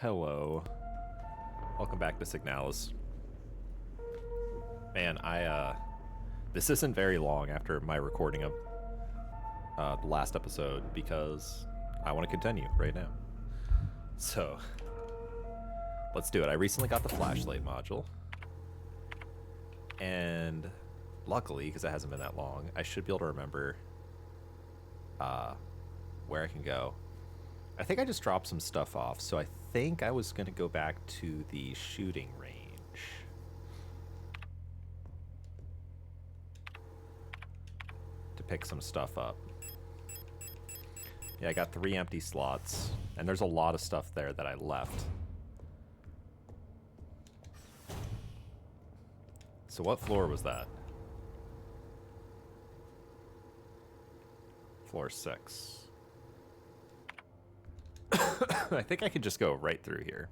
Hello. Welcome back to SIGNALIS. Man, this isn't very long after my recording of the last episode because I want to continue right now. So, let's do it. I recently got the flashlight module. And luckily, because it hasn't been that long, I should be able to remember where I can go. I think I just dropped some stuff off, so I think I was going to go back to the shooting range. To pick some stuff up. Yeah, I got 3 empty slots, and there's a lot of stuff there that I left. So what floor was that? Floor 6. I think I could just go right through here.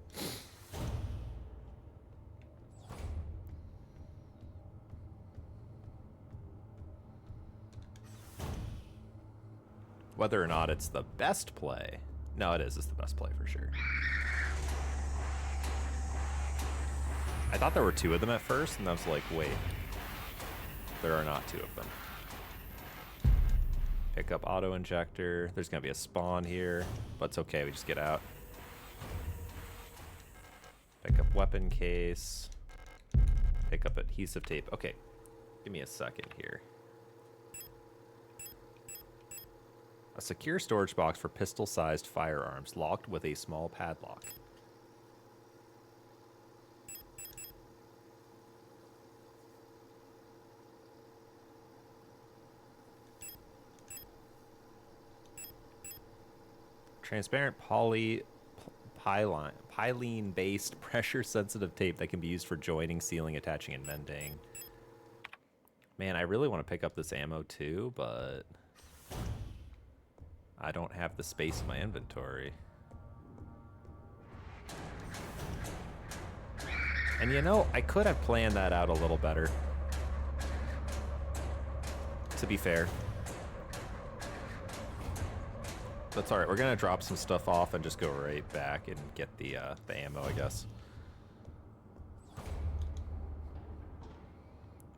Whether or not it's the best play. No, it is. It's the best play for sure. I thought there were 2 of them at first, and I was like, wait. There are not 2 of them. Pick up auto injector. There's going to be a spawn here, but it's okay. We just get out. Pick up weapon case. Pick up adhesive tape. Okay, give me a second here. A secure storage box for pistol-sized firearms locked with a small padlock. Transparent pylene-based pressure-sensitive tape that can be used for joining, sealing, attaching, and mending. Man, I really want to pick up this ammo too, but I don't have the space in my inventory. And you know, I could have planned that out a little better. To be fair. That's alright, we're gonna drop some stuff off and just go right back and get the ammo, I guess.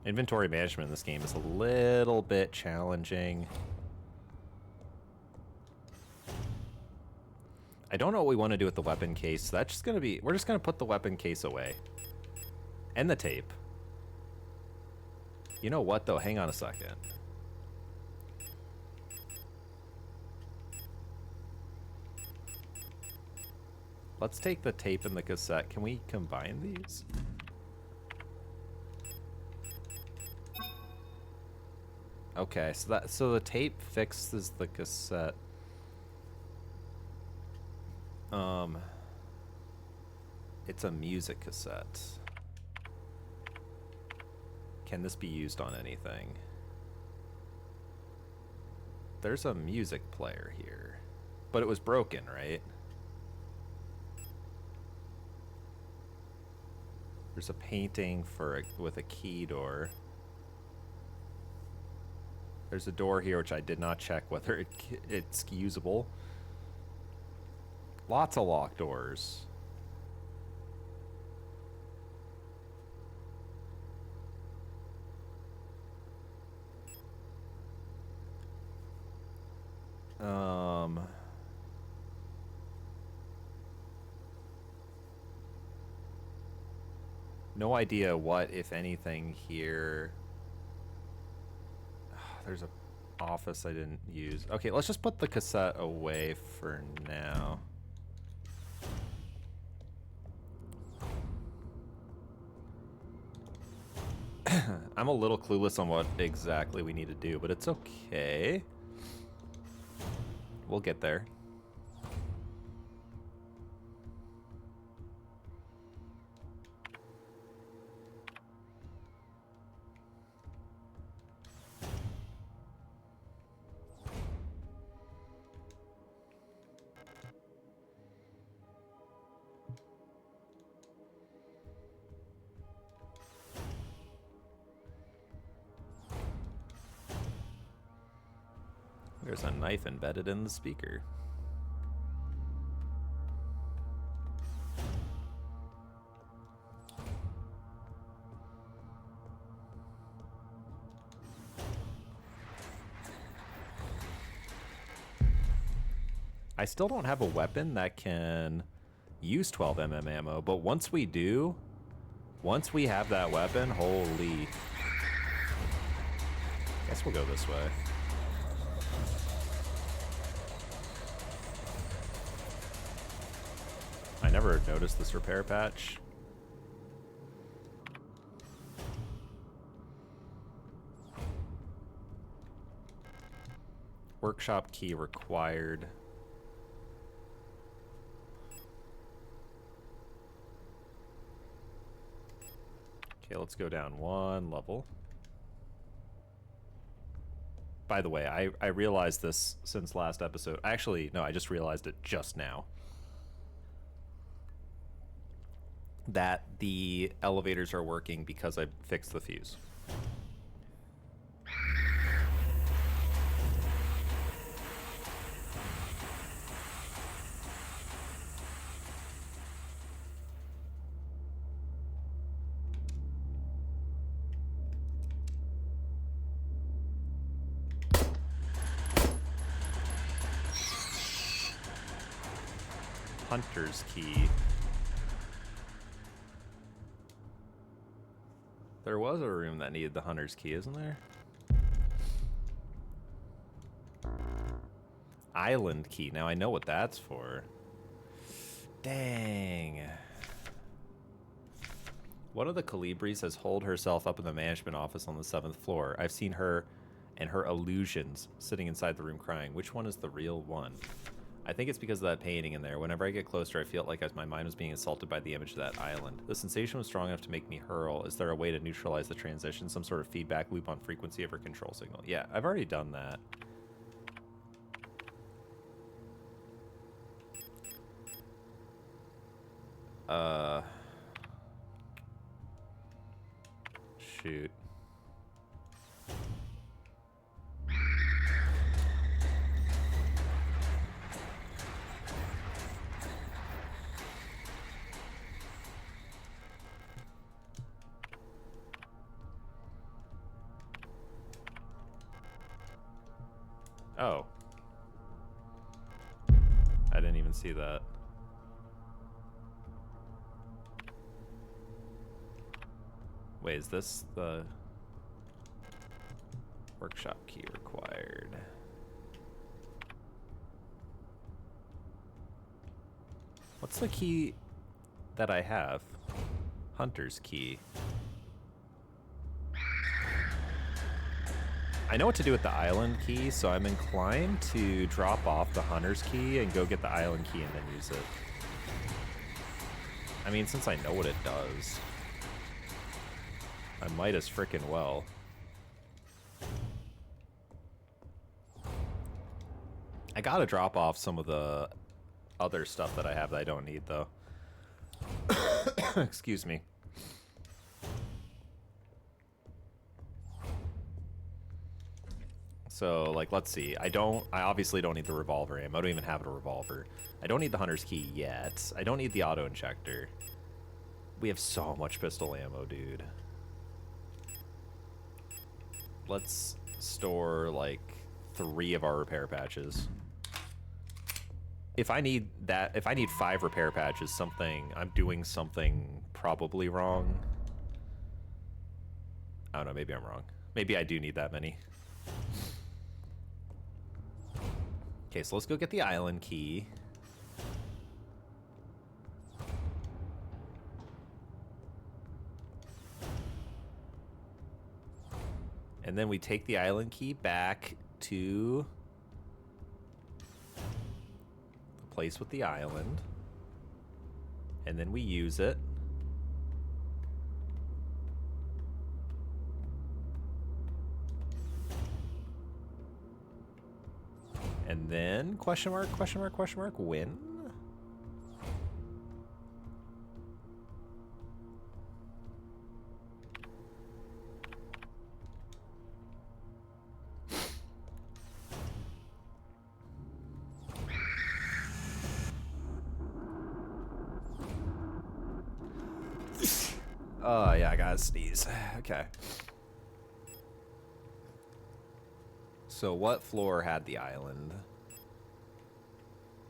Inventory management in this game is a little bit challenging. I don't know what we want to do with the weapon case, so that's just gonna be, we're just gonna put the weapon case away. And the tape. You know what though, hang on a second. Let's take the tape and the cassette. Can we combine these? Okay, so the tape fixes the cassette. It's a music cassette. Can this be used on anything? There's a music player here, but it was broken, right? There's a painting with a key door. There's a door here which I did not check whether it's usable. Lots of locked doors. No idea what, if anything, here. There's an office I didn't use. Okay, let's just put the cassette away for now. I'm a little clueless on what exactly we need to do, but it's okay. We'll get there. There's a knife embedded in the speaker. I still don't have a weapon that can use 12mm ammo, but once we do, once we have that weapon, holy. Guess we'll go this way. I never noticed this repair patch. Workshop key required. Okay, let's go down one level. By the way, I realized this since last episode. Actually, no, I just realized it just now. That the elevators are working because I fixed the fuse. Hunter's key. There was a room that needed the hunter's key, isn't there? Island key. Now I know what that's for. Dang. One of the Calibris has holed herself up in the management office on the 7th floor. I've seen her and her illusions sitting inside the room crying. Which one is the real one? I think it's because of that painting in there. Whenever I get closer, I feel like as my mind was being assaulted by the image of that island. The sensation was strong enough to make me hurl. Is there a way to neutralize the transition? Some sort of feedback loop on frequency of her control signal? Yeah, I've already done that. Shoot. Oh. I didn't even see that. Wait, is this the workshop key required? What's the key that I have? Hunter's key. I know what to do with the island key, so I'm inclined to drop off the hunter's key and go get the island key and then use it. I mean, since I know what it does, I might as frickin' well. I gotta drop off some of the other stuff that I have that I don't need, though. Excuse me. So, like, let's see. I obviously don't need the revolver ammo. I don't even have a revolver. I don't need the hunter's key yet. I don't need the auto injector. We have so much pistol ammo, dude. Let's store, like, 3 of our repair patches. If I need 5 repair patches, I'm doing something probably wrong. I don't know, maybe I'm wrong. Maybe I do need that many. Okay, so let's go get the island key. And then we take the island key back to the place with the island. And then we use it. And then, question mark, win? Oh, yeah, I gotta sneeze. Okay. So what floor had the island?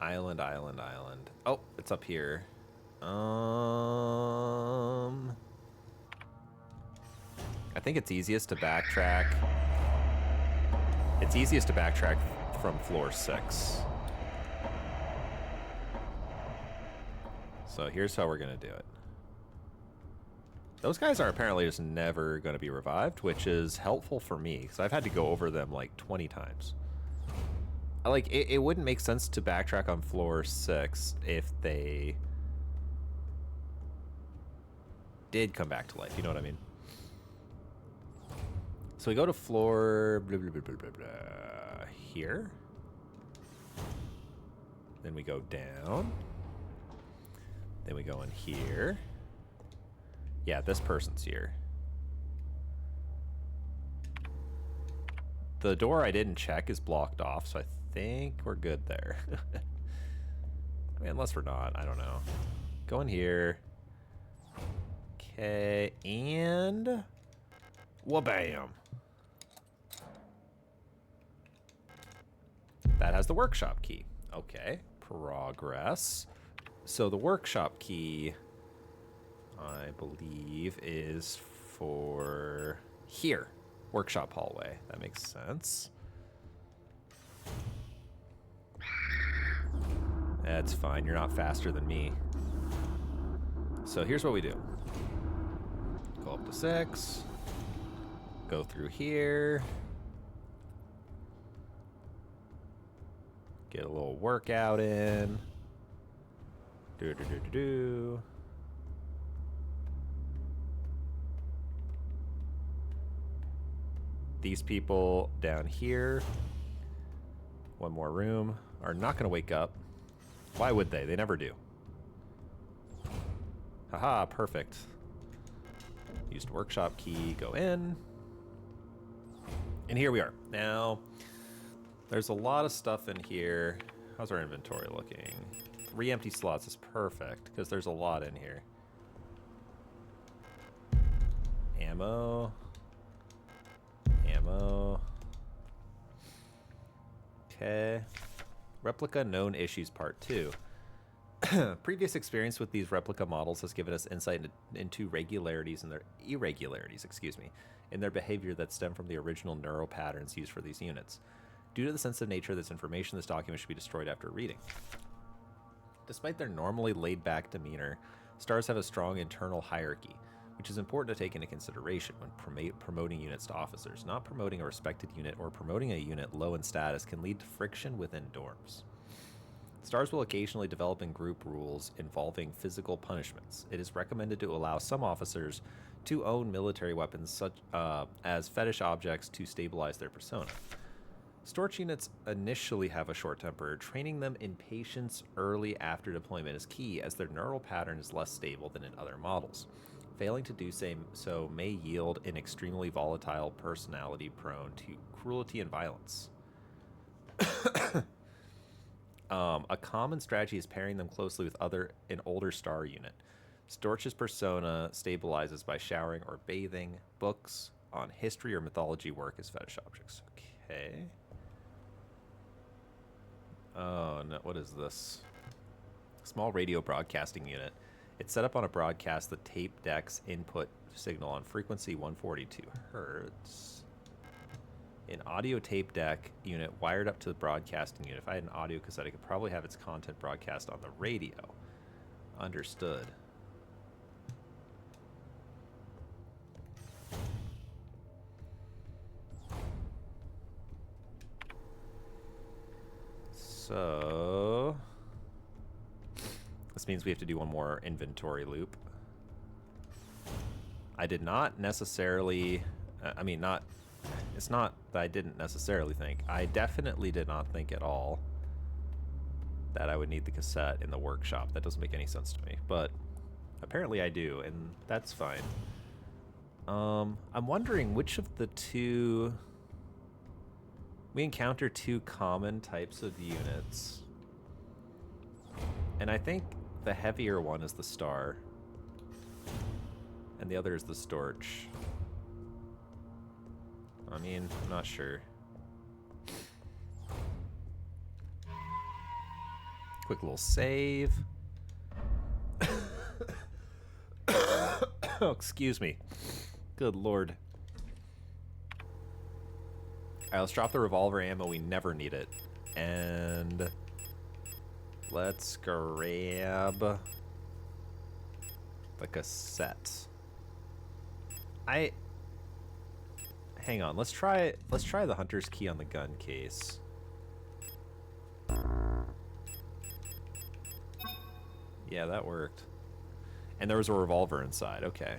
Island. Oh, it's up here. I think it's easiest to backtrack. It's easiest to backtrack from floor 6. So here's how we're gonna do it. Those guys are apparently just never gonna be revived, which is helpful for me, because I've had to go over them like 20 times. Like, it wouldn't make sense to backtrack on floor 6 if they did come back to life, you know what I mean? So we go to floor blah, blah, blah, blah, blah, blah, here. Then we go down. Then we go in here. Yeah, this person's here. The door I didn't check is blocked off, so I think we're good there. I mean, unless we're not, I don't know. Go in here. Okay, and wha-bam. That has the workshop key. Okay, progress. So the workshop key, I believe, is for here. Workshop hallway. That makes sense. That's fine. You're not faster than me. So here's what we do. Go up to 6. Go through here. Get a little workout in. Do. These people down here, one more room, are not going to wake up. Why would they? They never do. Haha, perfect. Used workshop key, go in. And here we are. Now, there's a lot of stuff in here. How's our inventory looking? 3 empty slots is perfect, because there's a lot in here. Ammo. Okay. Replica known issues part 2. Previous experience with these replica models has given us insight into irregularities in their behavior that stem from the original neural patterns used for these units. Due to the sensitive nature of this information, this document should be destroyed after reading. Despite their normally laid-back demeanor, stars have a strong internal hierarchy, which is important to take into consideration when promoting units to officers. Not promoting a respected unit or promoting a unit low in status can lead to friction within dorms. Stars will occasionally develop in group rules involving physical punishments. It is recommended to allow some officers to own military weapons such as fetish objects to stabilize their persona. Storch units initially have a short temper. Training them in patience early after deployment is key, as their neural pattern is less stable than in other models. Failing to do so may yield an extremely volatile personality prone to cruelty and violence. A common strategy is pairing them closely with an older star unit. Storch's persona stabilizes by showering or bathing. Books on history or mythology work as fetish objects. Okay. Oh, no, what is this? Small radio broadcasting unit. It's set up on a broadcast. The tape deck's input signal on frequency 142 hertz. An audio tape deck unit wired up to the broadcasting unit. If I had an audio cassette, I could probably have its content broadcast on the radio. Understood. So this means we have to do one more inventory loop. I did not necessarily, it's not that I didn't necessarily think. I definitely did not think at all that I would need the cassette in the workshop. That doesn't make any sense to me, but apparently I do, and that's fine. I'm wondering which of the two... We encounter 2 common types of units. And I think the heavier one is the star. And the other is the Storch. I mean, I'm not sure. Quick little save. Oh, excuse me. Good lord. Alright, let's drop the revolver ammo. We never need it. And let's grab the cassette. Hang on, let's try the hunter's key on the gun case. Yeah, that worked. And there was a revolver inside. Okay.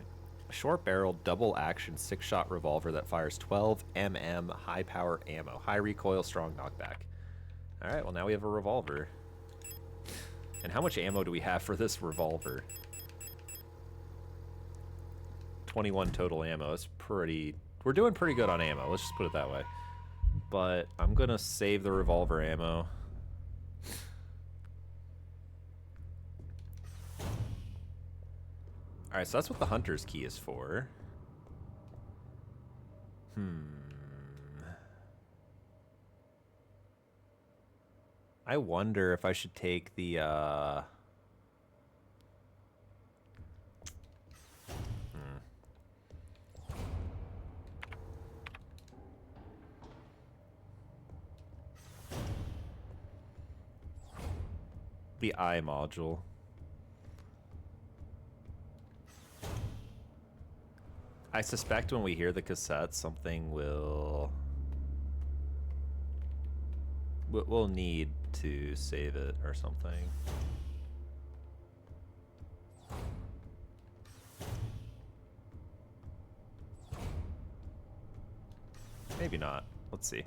A short-barreled, double-action, 6-shot revolver that fires 12 mm high-power ammo. High recoil, strong knockback. Alright, well now we have a revolver. And how much ammo do we have for this revolver? 21 total ammo. It's pretty... We're doing pretty good on ammo, let's just put it that way. But I'm gonna save the revolver ammo. Alright, so that's what the hunter's key is for. I wonder if I should take the, the eye module. I suspect when we hear the cassette, something we'll need to save it or something. Maybe not. Let's see.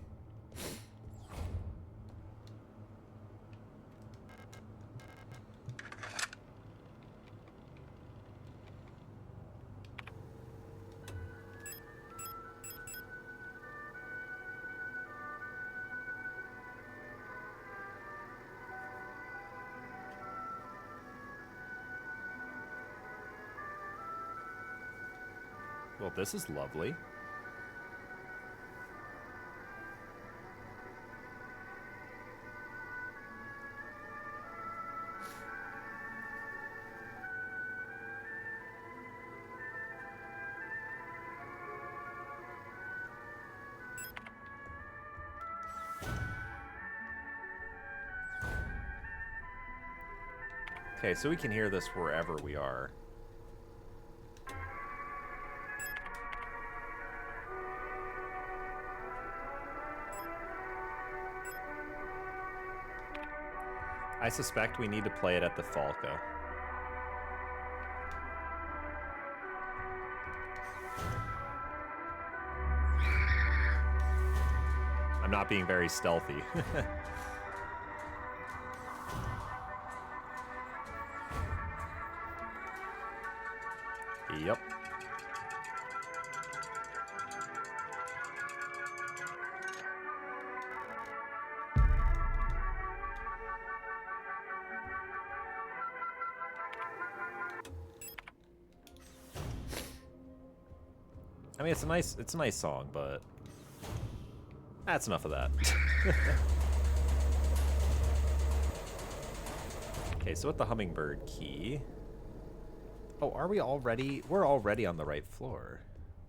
Well, this is lovely. Okay, so we can hear this wherever we are. I suspect we need to play it at the Falca. I'm not being very stealthy. Yep. I mean, it's a nice song, but that's enough of that. Okay, so with the hummingbird key. Oh, are we already? We're already on the right floor.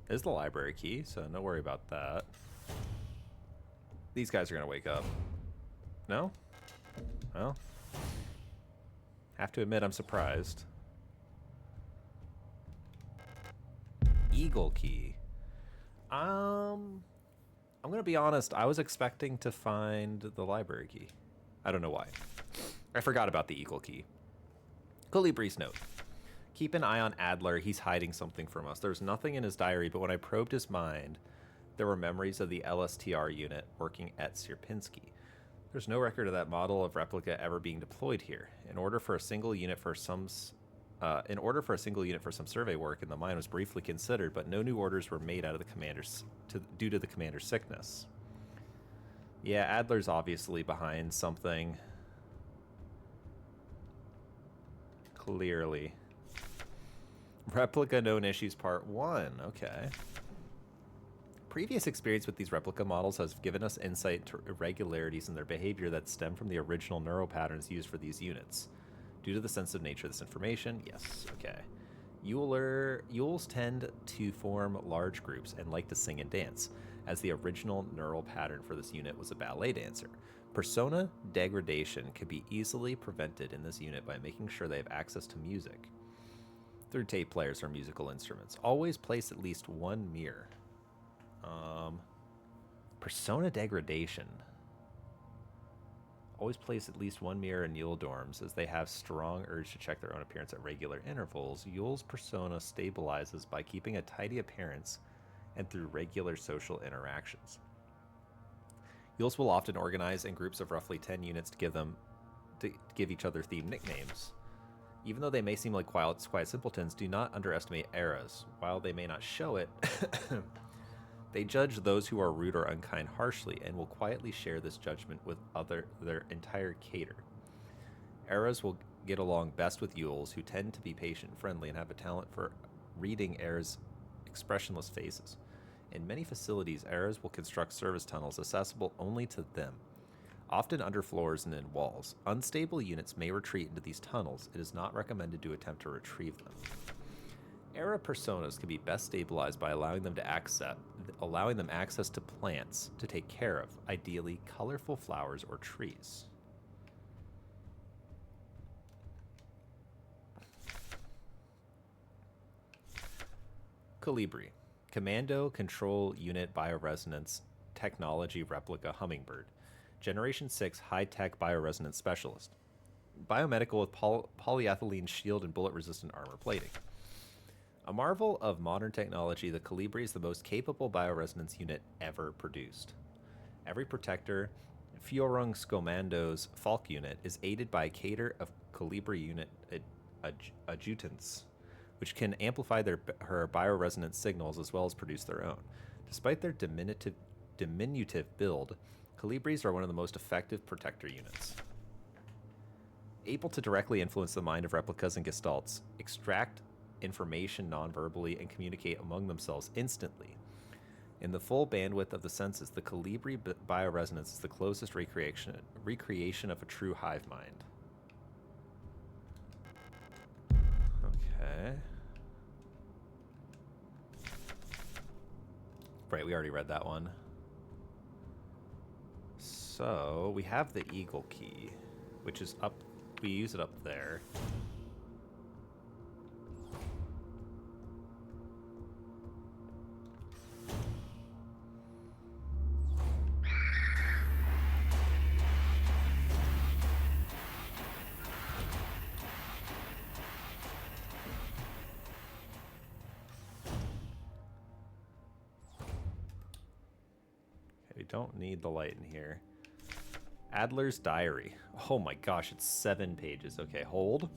Is the library key, so no worry about that. These guys are gonna wake up. No? Well, have to admit I'm surprised. Eagle key. I'm gonna be honest, I was expecting to find the library key. I don't know why. I forgot about the eagle key. Colibris note. Keep an eye on Adler, he's hiding something from us. There's nothing in his diary, but when I probed his mind, there were memories of the LSTR unit working at Sierpinski. There's no record of that model of replica ever being deployed here. In order for a single unit for some survey work, and the mine was briefly considered, but no new orders were made out of the commander's due to the commander's sickness. Yeah, Adler's obviously behind something. Clearly. Replica known issues part 1. Okay. Previous experience with these replica models has given us insight into irregularities in their behavior that stem from the original neural patterns used for these units. Due to the sensitive nature of this information, yes, okay. Yules tend to form large groups and like to sing and dance, as the original neural pattern for this unit was a ballet dancer. Persona degradation can be easily prevented in this unit by making sure they have access to music through tape players or musical instruments. Always place at least one mirror. Persona degradation. Always place at least one mirror in Yule dorms, as they have strong urge to check their own appearance at regular intervals. Yule's persona stabilizes by keeping a tidy appearance and through regular social interactions. Yules will often organize in groups of roughly 10 units to give each other themed nicknames. Even though they may seem like quiet simpletons, do not underestimate eras. While they may not show it, they judge those who are rude or unkind harshly and will quietly share this judgment with their entire cater. Eras will get along best with Yules, who tend to be patient and friendly and have a talent for reading Eras' expressionless faces. In many facilities, Eras will construct service tunnels accessible only to them, often under floors and in walls. Unstable units may retreat into these tunnels. It is not recommended to attempt to retrieve them. Era personas can be best stabilized by allowing them access to plants to take care of, ideally colorful flowers or trees. Colibri, Commando Control Unit Bioresonance Technology Replica Hummingbird, Generation 6 High-Tech Bioresonance Specialist, biomedical with polyethylene shield and bullet-resistant armor plating. A marvel of modern technology, the Colibri is the most capable bioresonance unit ever produced. Every protector, Führungskommando's Falk unit, is aided by a cadre of Colibri unit adjutants, which can amplify her bioresonance signals as well as produce their own. Despite their diminutive build, Colibris are one of the most effective protector units. Able to directly influence the mind of replicas and gestalts, extract information non-verbally, and communicate among themselves instantly. In the full bandwidth of the senses, the Colibri bioresonance is the closest recreation of a true hive mind. Okay. Right, we already read that one. So, we have the eagle key, which is up, we use it up there. We don't need the light in here. Adler's Diary. Oh my gosh, it's 7 pages. Okay, hold.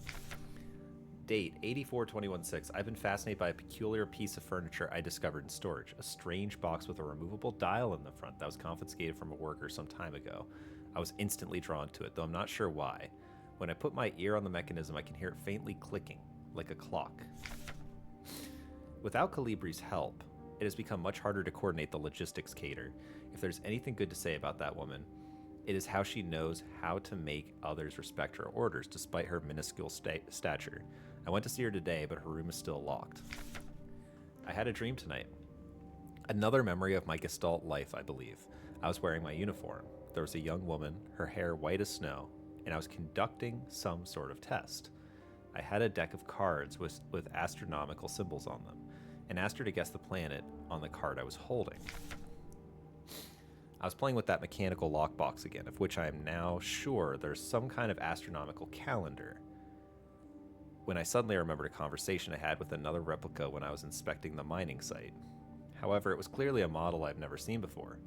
Date, 84-21-6. I've been fascinated by a peculiar piece of furniture I discovered in storage. A strange box with a removable dial in the front that was confiscated from a worker some time ago. I was instantly drawn to it, though I'm not sure why. When I put my ear on the mechanism, I can hear it faintly clicking, like a clock. Without Calibri's help, it has become much harder to coordinate the logistics cater. If there's anything good to say about that woman, it is how she knows how to make others respect her orders, despite her minuscule stature. I went to see her today, but her room is still locked. I had a dream tonight. Another memory of my Gestalt life, I believe. I was wearing my uniform. There was a young woman, her hair white as snow, and I was conducting some sort of test. I had a deck of cards with astronomical symbols on them, and asked her to guess the planet on the card I was holding. I was playing with that mechanical lockbox again, of which I am now sure there's some kind of astronomical calendar, when I suddenly remembered a conversation I had with another replica when I was inspecting the mining site. However, it was clearly a model I've never seen before.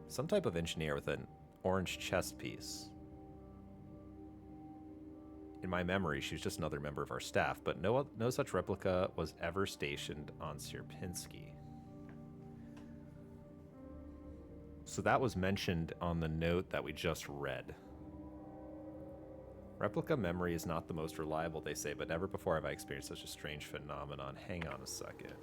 Some type of engineer with an orange chest piece. In my memory, she was just another member of our staff, but no such replica was ever stationed on Sierpinski. So that was mentioned on the note that we just read. Replica memory is not the most reliable, they say, but never before have I experienced such a strange phenomenon. Hang on a second.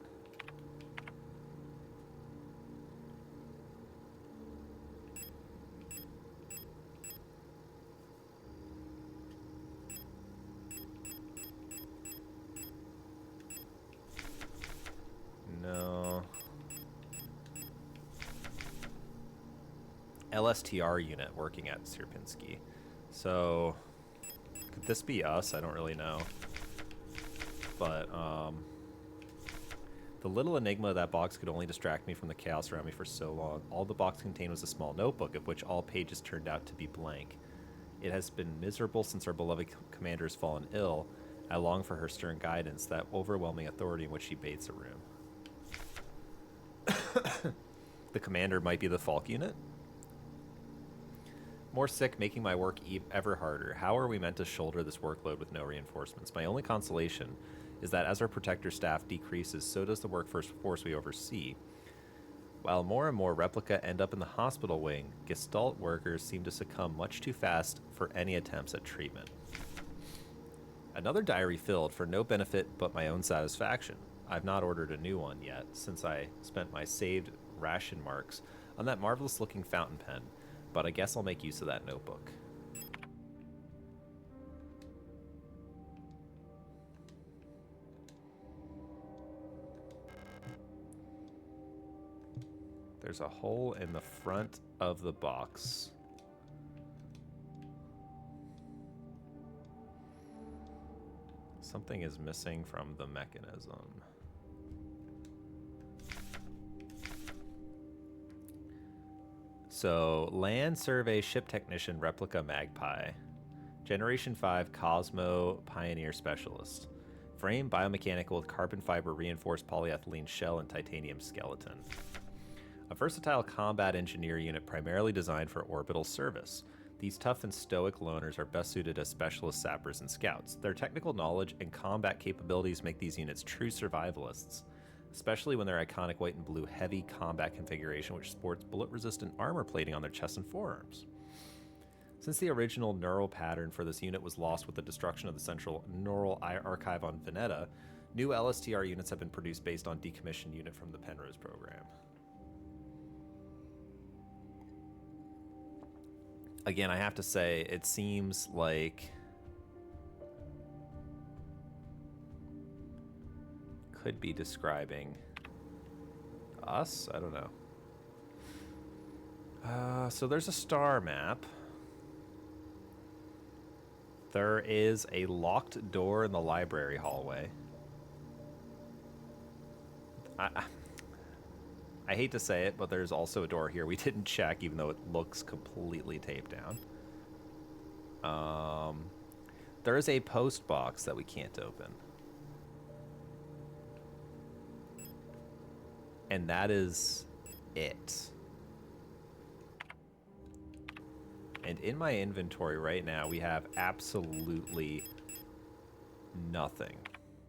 LSTR unit working at Sierpinski. So, could this be us? I don't really know. But, the little enigma of that box could only distract me from the chaos around me for so long. All the box contained was a small notebook, of which all pages turned out to be blank. It has been miserable since our beloved commander has fallen ill. I long for her stern guidance, that overwhelming authority in which she bathes a room. The commander might be the Falk unit? More sick, making my work ever harder. How are we meant to shoulder this workload with no reinforcements? My only consolation is that as our protector staff decreases, so does the workforce we oversee. While more and more replica end up in the hospital wing, Gestalt workers seem to succumb much too fast for any attempts at treatment. Another diary filled for no benefit but my own satisfaction. I've not ordered a new one yet, since I spent my saved ration marks on that marvelous-looking fountain pen, but I guess I'll make use of that notebook. There's a hole in the front of the box. Something is missing from the mechanism. So, Land Survey Ship Technician Replica Magpie. Generation 5 Cosmo Pioneer Specialist. Frame biomechanical with carbon fiber reinforced polyethylene shell and titanium skeleton. A versatile combat engineer unit primarily designed for orbital service. These tough and stoic loners are best suited as specialist sappers and scouts. Their technical knowledge and combat capabilities make these units true survivalists, especially when their iconic white and blue heavy combat configuration, which sports bullet-resistant armor plating on their chests and forearms. Since the original neural pattern for this unit was lost with the destruction of the central neural archive on Veneta, new LSTR units have been produced based on decommissioned unit from the Penrose program. Again, I have to say, it seems like could be describing us? I don't know. So there's a star map. There is a locked door in the library hallway. I hate to say it, but there's also a door here we didn't check, even though it looks completely taped down. There is a post box that we can't open. And that is it. And in my inventory right now, we have absolutely nothing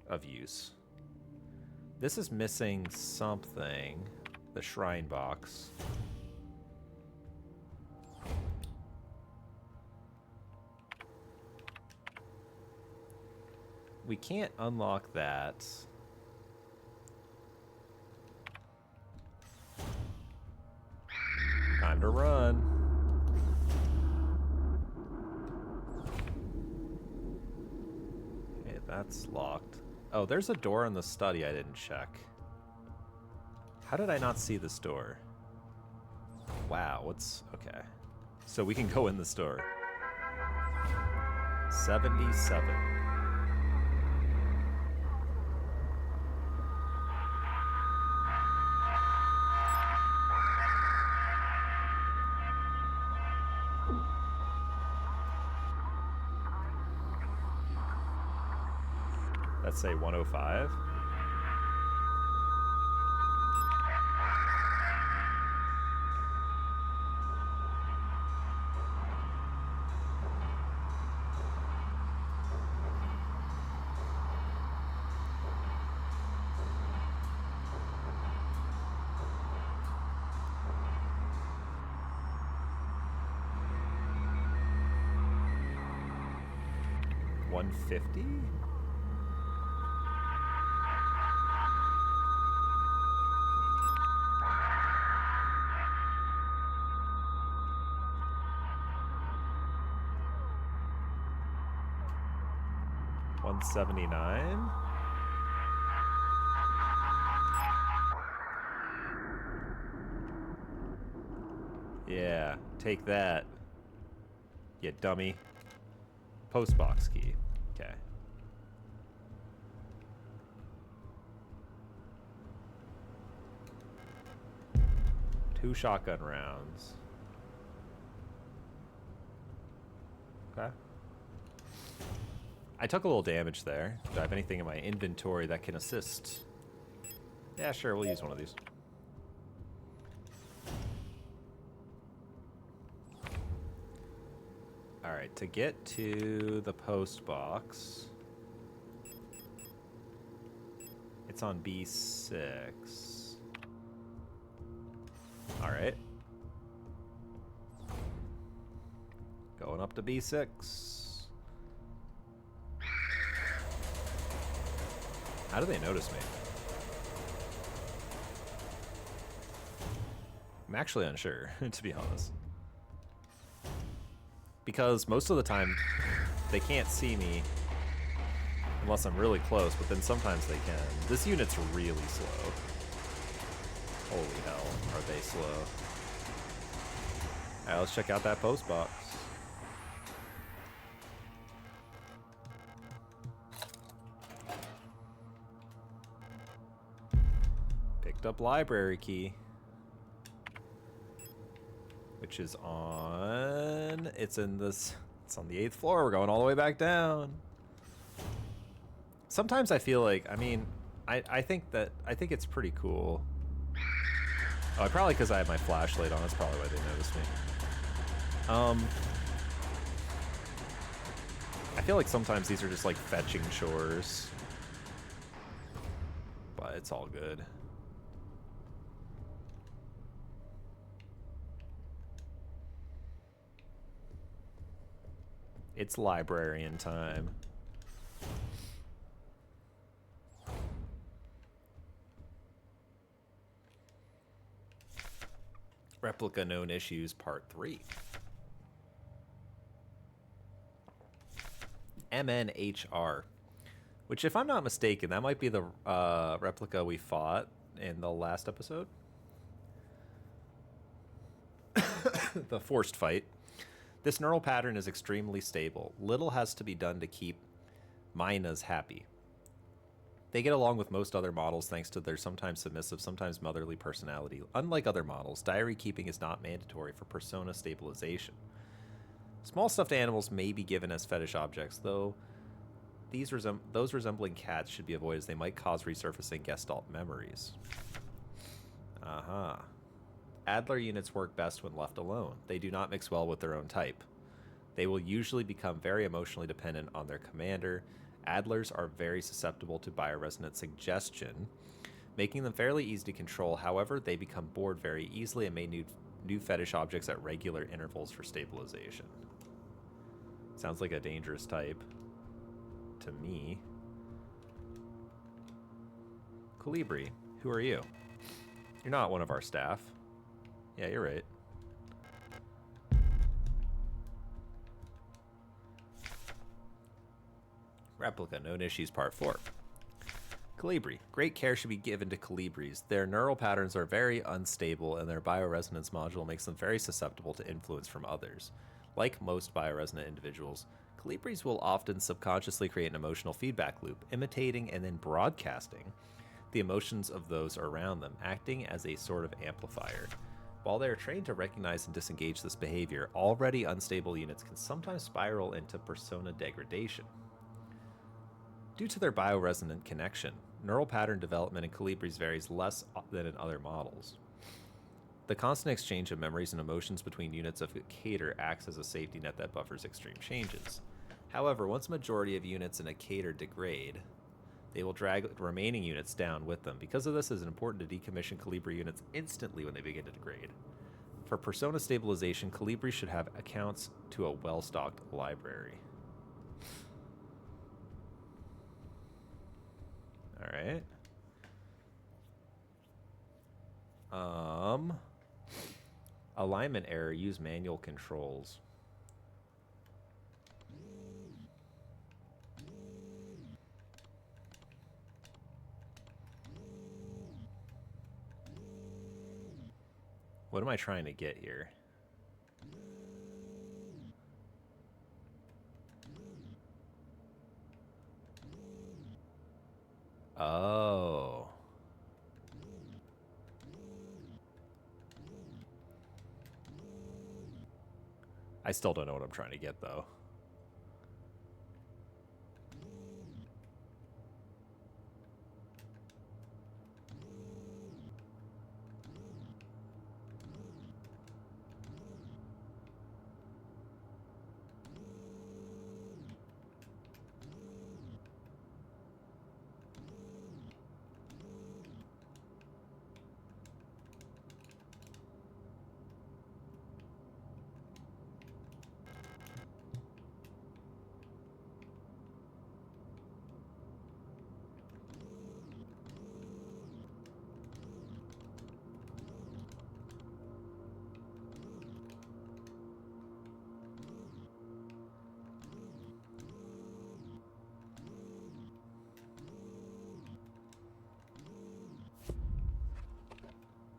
of use. This is missing something. The shrine box. We can't unlock that. Time to run. Okay, that's locked. Oh, there's a door in the study I didn't check. How did I not see this door? Wow, what's... okay. So we can go in the store. 77. Let's say 105. $150? $179? Yeah, take that, you dummy. Postbox key. Okay. Two shotgun rounds. Okay. I took a little damage there. Do I have anything in my inventory that can assist? Yeah, sure, we'll use one of these. Alright, to get to the post box, it's on B6. Alright. Going up to B6. How do they notice me? I'm actually unsure, to be honest. Because most of the time, they can't see me unless I'm really close, but then sometimes they can. This unit's really slow. Holy hell, are they slow. Alright, let's check out that post box. Picked up library key. Which is on... It's in this... It's on the 8th floor. We're going all the way back down. Sometimes I feel like... I mean, I think that... I think it's pretty cool. Oh, probably because I have my flashlight on. That's probably why they noticed me. I feel like sometimes these are just like fetching chores. But it's all good. It's librarian time. Replica known issues part 3. MNHR. Which, if I'm not mistaken, that might be the replica we fought in the last episode. The forced fight. This neural pattern is extremely stable. Little has to be done to keep Minas happy. They get along with most other models thanks to their sometimes submissive, sometimes motherly personality. Unlike other models, diary keeping is not mandatory for persona stabilization. Small stuffed animals may be given as fetish objects, though those resembling cats should be avoided as they might cause resurfacing Gestalt memories. Uh-huh. Adler units work best when left alone. They do not mix well with their own type. They will usually become very emotionally dependent on their commander. Adlers are very susceptible to bioresonant suggestion, making them fairly easy to control. However, they become bored very easily and may need new fetish objects at regular intervals for stabilization. Sounds like a dangerous type to me. Colibri, who are you? You're not one of our staff. Yeah, you're right. Replica, known issues, part 4. Colibri. Great care should be given to colibris. Their neural patterns are very unstable, and their bioresonance module makes them very susceptible to influence from others. Like most bioresonant individuals, colibris will often subconsciously create an emotional feedback loop, imitating and then broadcasting the emotions of those around them, acting as a sort of amplifier. While they are trained to recognize and disengage this behavior, already unstable units can sometimes spiral into persona degradation. Due to their bioresonant connection, neural pattern development in colibris varies less than in other models. The constant exchange of memories and emotions between units of a cater acts as a safety net that buffers extreme changes. However, once a majority of units in a cater degrade, they will drag remaining units down with them. Because of this, it is important to decommission Colibri units instantly when they begin to degrade. For persona stabilization, Colibri should have accounts to a well-stocked library. Alright. Alignment error, use manual controls. What am I trying to get here? Oh. I still don't know what I'm trying to get, though.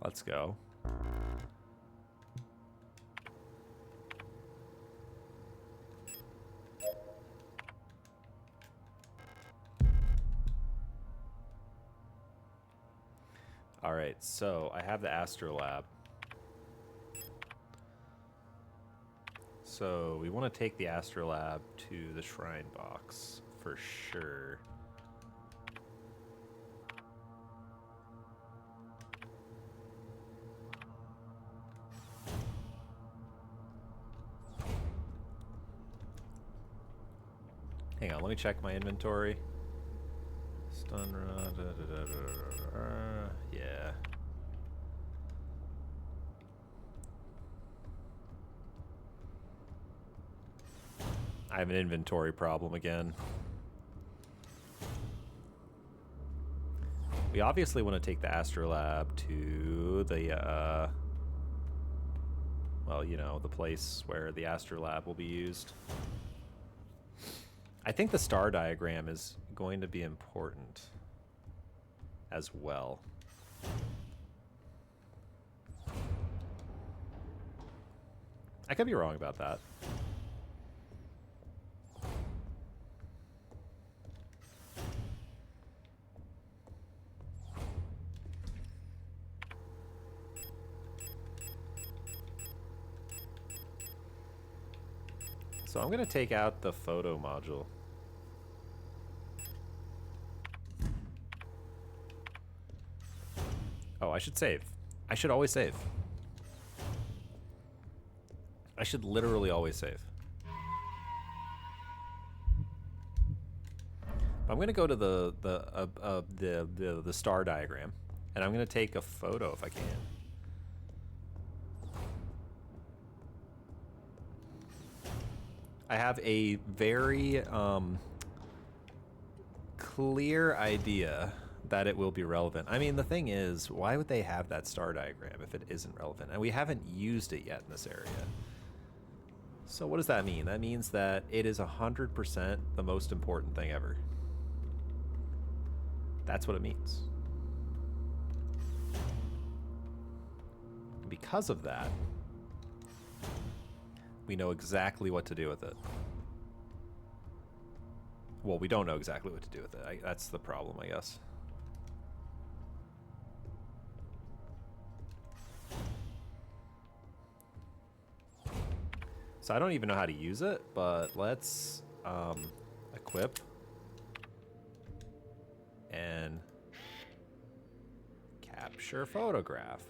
Let's go. All right, so I have the astrolab. So we want to take the astrolab to the shrine box for sure. Hang on, let me check my inventory. Stun rod, yeah. I have an inventory problem again. We obviously want to take the astrolab to the, well, you know, the place where the astrolab will be used. I think the star diagram is going to be important as well. I could be wrong about that. So I'm going to take out the photo module. Oh, I should save. I should always save. I should literally always save. I'm going to go to the star diagram, and I'm going to take a photo if I can. I have a very clear idea that it will be relevant. I mean, the thing is, why would they have that star diagram if it isn't relevant? And we haven't used it yet in this area. So what does that mean? That means that it is 100% the most important thing ever. That's what it means. And because of that, we know exactly what to do with it. Well, we don't know exactly what to do with it. That's the problem, I guess. So I don't even know how to use it, but let's equip and capture photograph.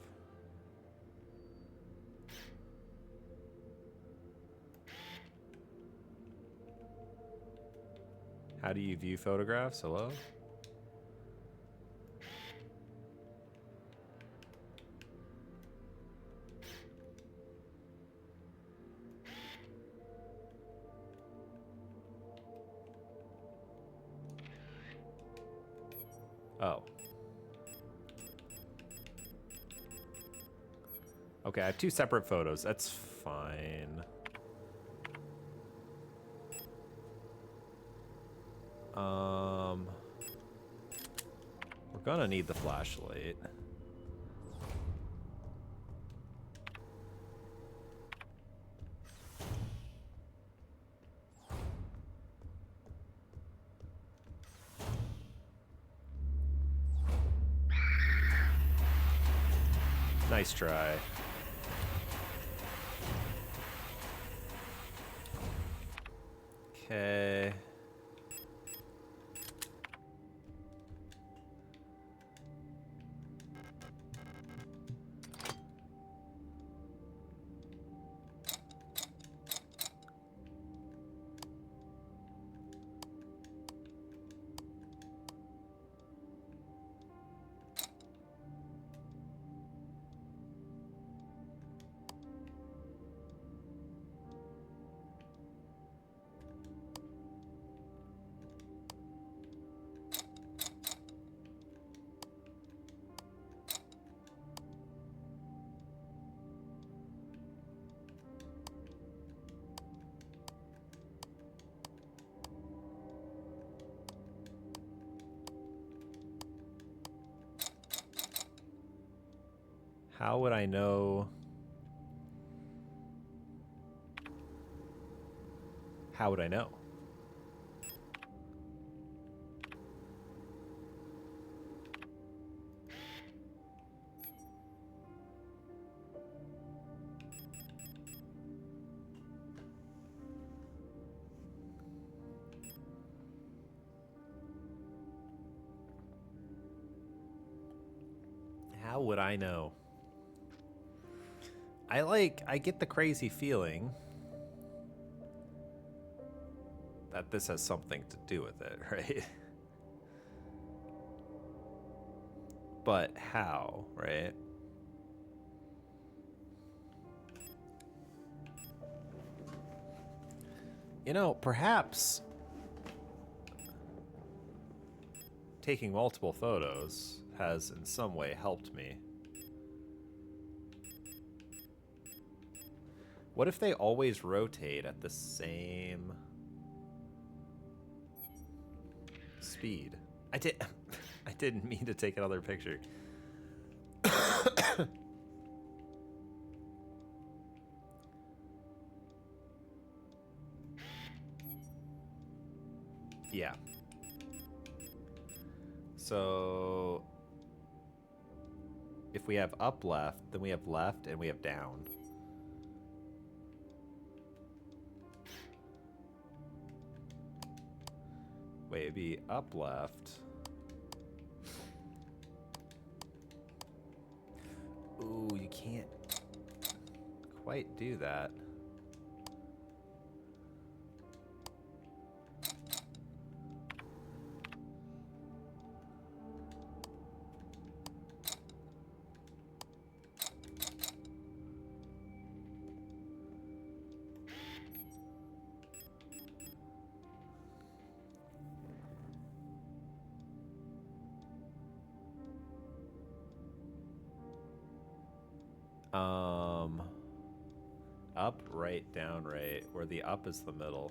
How do you view photographs? Hello? Oh. Okay, I have two separate photos. That's fine. We're gonna need the flashlight. Nice try. Okay. How would I know? How would I know? How would I know? I get the crazy feeling that this has something to do with it, right? But how, right? You know, perhaps taking multiple photos has in some way helped me. What if they always rotate at the same speed? I didn't mean to take another picture. Yeah. So if we have up left, then we have left and we have down. Wait, it'd be up left. Ooh, you can't quite do that. Up, right, down, right, where the up is the middle.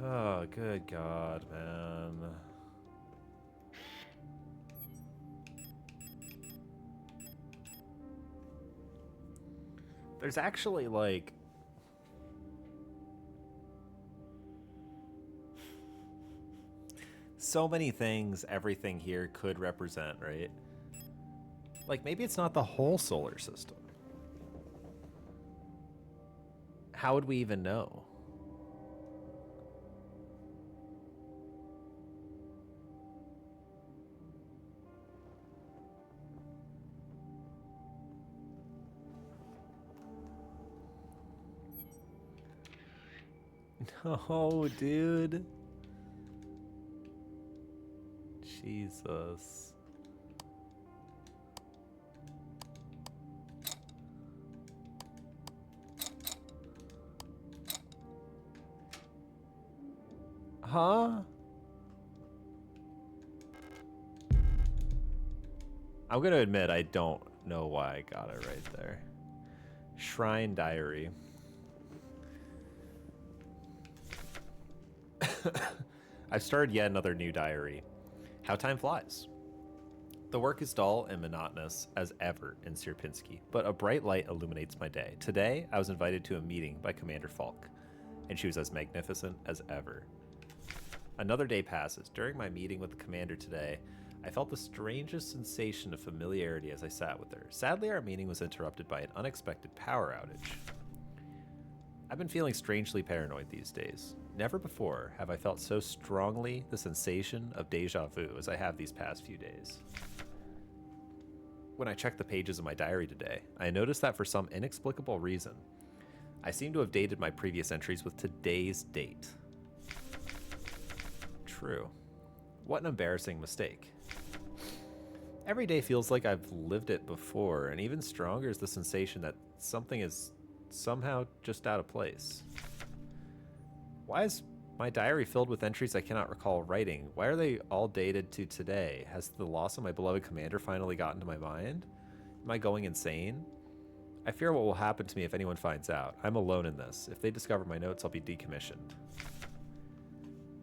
Oh, good God, man. There's actually, like... so many things everything here could represent, right? Like, maybe it's not the whole solar system. How would we even know? No, dude. Jesus. Huh? I'm gonna admit I don't know why I got it right there. Shrine Diary. I've started yet another new diary. How time flies. The work is dull and monotonous as ever in Sierpinski, but a bright light illuminates my day. Today, I was invited to a meeting by Commander Falk, and she was as magnificent as ever. Another day passes. During my meeting with the commander today, I felt the strangest sensation of familiarity as I sat with her. Sadly, our meeting was interrupted by an unexpected power outage. I've been feeling strangely paranoid these days. Never before have I felt so strongly the sensation of deja vu as I have these past few days. When I checked the pages of my diary today, I noticed that for some inexplicable reason, I seem to have dated my previous entries with today's date. True. What an embarrassing mistake. Every day feels like I've lived it before, and even stronger is the sensation that something is somehow just out of place. Why is my diary filled with entries I cannot recall writing? Why are they all dated to today? Has the loss of my beloved commander finally gotten to my mind? Am I going insane? I fear what will happen to me if anyone finds out. I'm alone in this. If they discover my notes, I'll be decommissioned.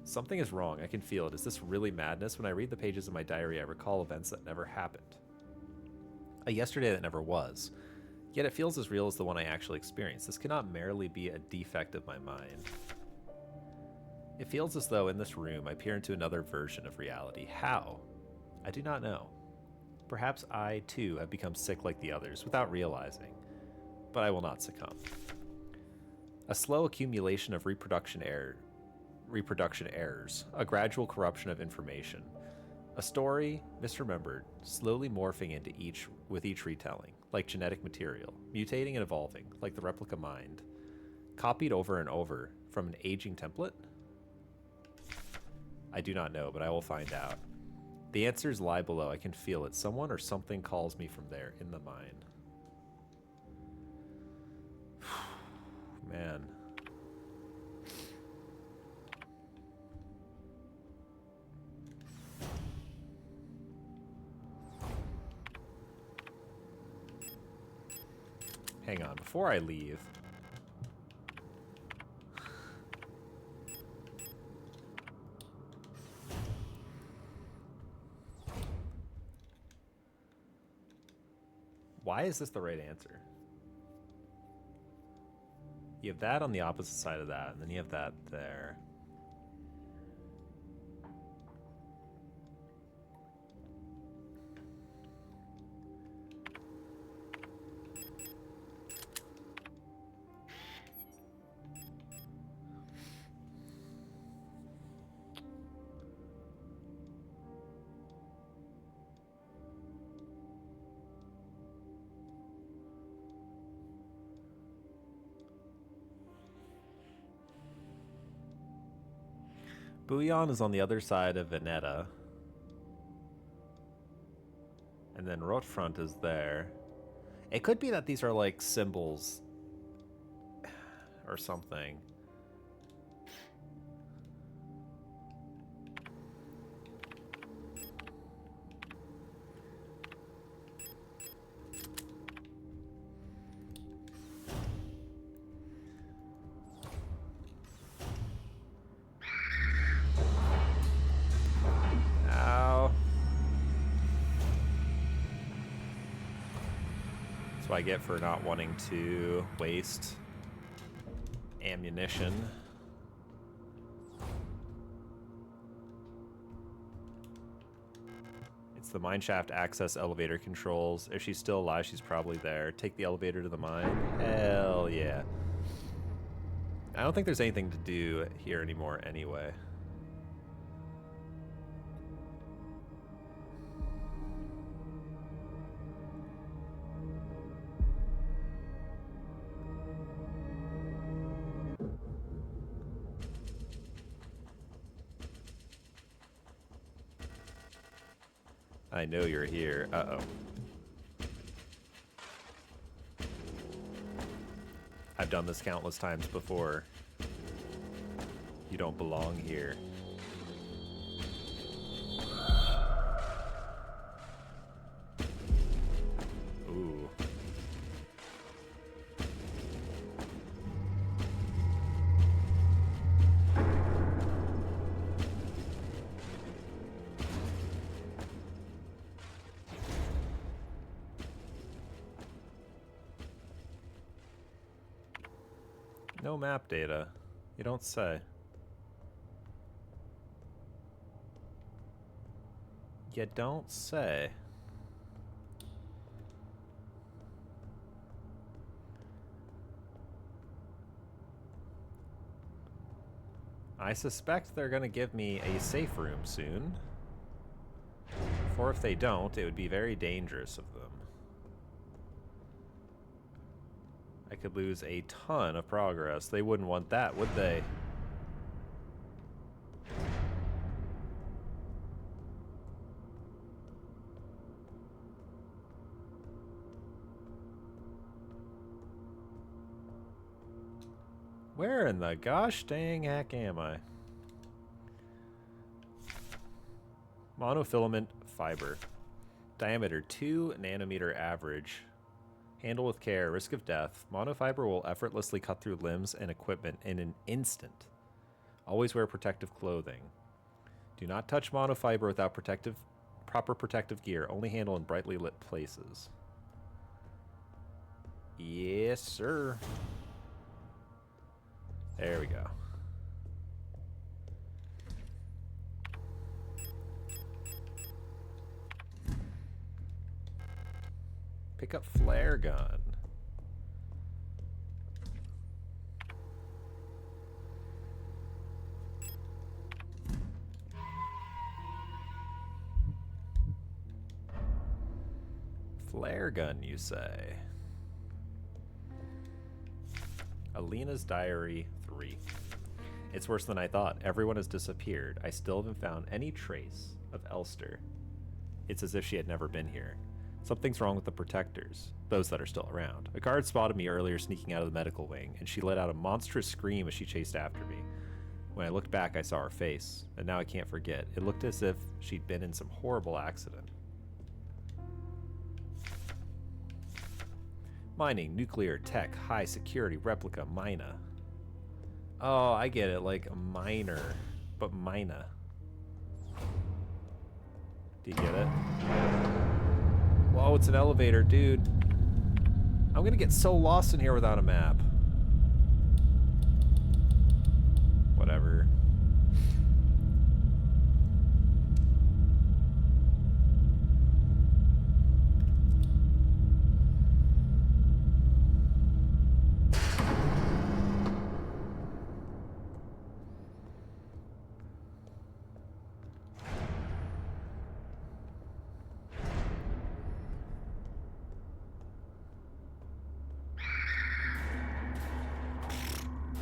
Something is wrong. I can feel it. Is this really madness? When I read the pages of my diary, I recall events that never happened. A yesterday that never was. Yet it feels as real as the one I actually experienced. This cannot merely be a defect of my mind. It feels as though in this room I peer into another version of reality. How? I do not know. Perhaps I, too, have become sick like the others without realizing. But I will not succumb. A slow accumulation of reproduction errors, a gradual corruption of information, a story misremembered, slowly morphing into with each retelling, like genetic material, mutating and evolving, like the replica mind, copied over and over from an aging template? I do not know, but I will find out. The answers lie below. I can feel it. Someone or something calls me from there, in the mind. Man. Hang on, before I leave... Why is this the right answer? You have that on the opposite side of that, and then you have that there. Bouillon is on the other side of Veneta. And then Rotfront is there. It could be that these are like symbols or something. That's what I get for not wanting to waste ammunition. It's the mineshaft access elevator controls. If she's still alive, she's probably there. Take the elevator to the mine. Hell yeah. I don't think there's anything to do here anymore anyway. I know you're here. Uh-oh. I've done this countless times before. You don't belong here. No map data. You don't say. You don't say. I suspect they're gonna give me a safe room soon. For if they don't, it would be very dangerous of them. I could lose a ton of progress. They wouldn't want that, would they? Where in the gosh dang heck am I? Monofilament fiber. Diameter 2 nanometer average. Handle with care. Risk of death. Monofiber will effortlessly cut through limbs and equipment in an instant. Always wear protective clothing. Do not touch monofiber without proper protective gear. Only handle in brightly lit places. Yes, sir. There we go. Pick up flare gun. Flare gun, you say? Alina's Diary 3. It's worse than I thought. Everyone has disappeared. I still haven't found any trace of Elster. It's as if she had never been here. Something's wrong with the protectors, those that are still around. A guard spotted me earlier sneaking out of the medical wing, and she let out a monstrous scream as she chased after me. When I looked back, I saw her face, and now I can't forget. It looked as if she'd been in some horrible accident. Mining, nuclear, tech, high security, replica, mina. Oh, I get it, like a miner, but mina. Do you get it? Whoa, it's an elevator, dude. I'm gonna get so lost in here without a map. Whatever.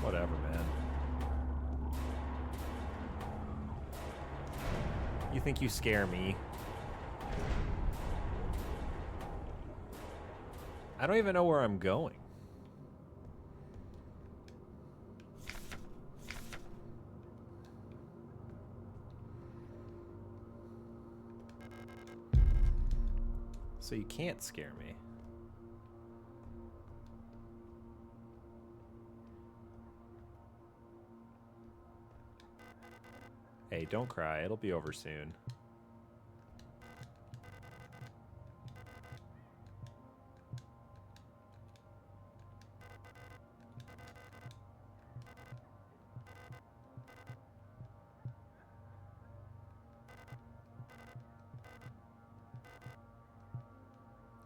Whatever, man. You think you scare me? I don't even know where I'm going. So you can't scare me. Hey, don't cry. It'll be over soon.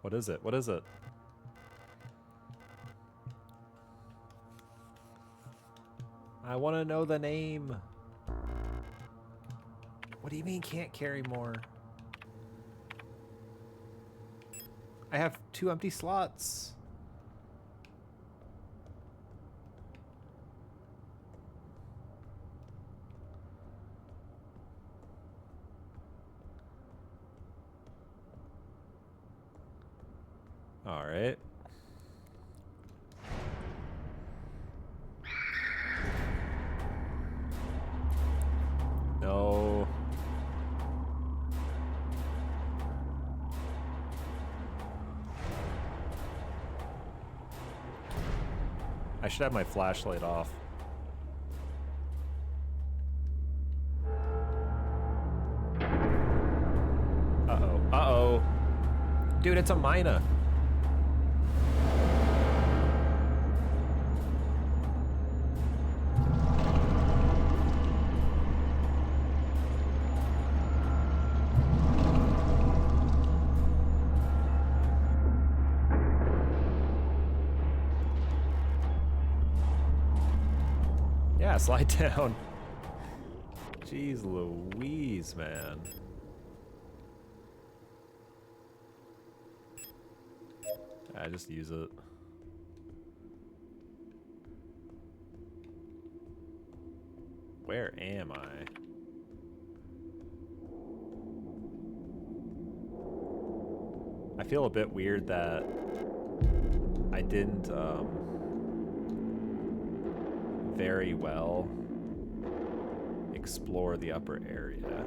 What is it? What is it? I want to know the name. What do you mean can't carry more? I have 2 empty slots. All right. No. I should have my flashlight off. Uh-oh. Uh-oh. Dude, it's a mina. slide down. Jeez Louise, man. I just use it. Where am I? I feel a bit weird that I didn't very well explore the upper area.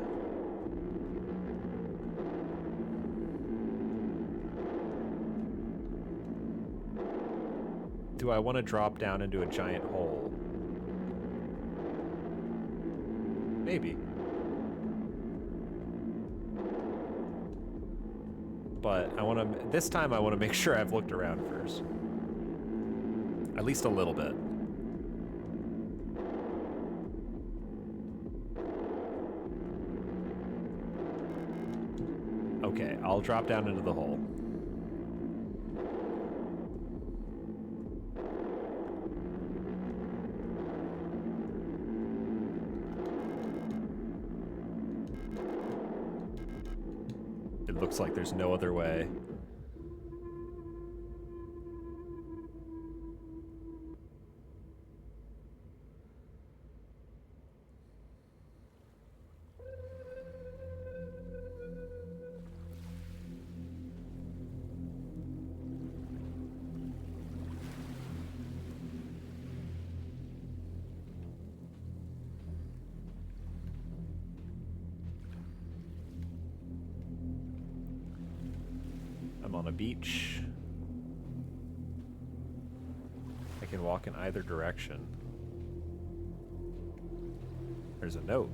Do I want to drop down into a giant hole? Maybe. But I want to, this time I want to make sure I've looked around first. At least a little bit. Okay, I'll drop down into the hole. It looks like there's no other way. I'm on a beach. I can walk in either direction. There's a note.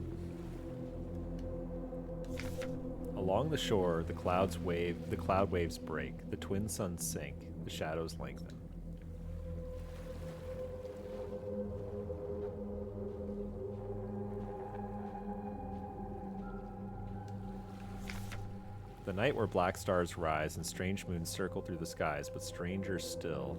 Along the shore, the cloud waves break, the twin suns sink, the shadows lengthen. The night where black stars rise and strange moons circle through the skies, but stranger still.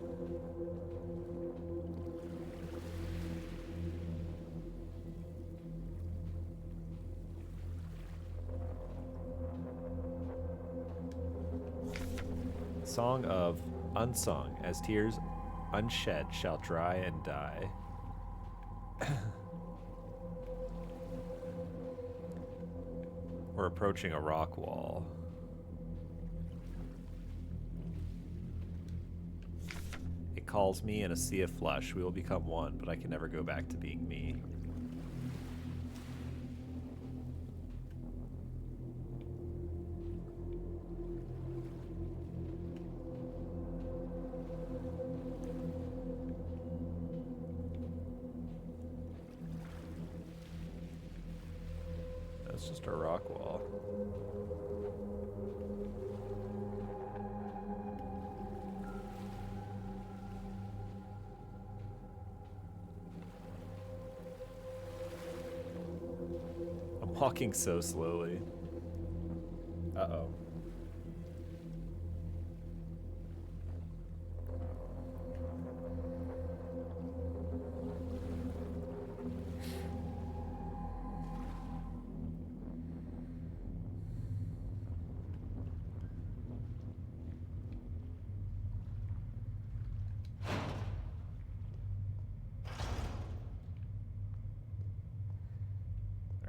Song of unsung, as tears unshed shall dry and die. We're approaching a rock wall. It calls me in a sea of flesh. We will become one, but I can never go back to being me. That's just a rock wall. I'm walking so slowly. Uh-oh.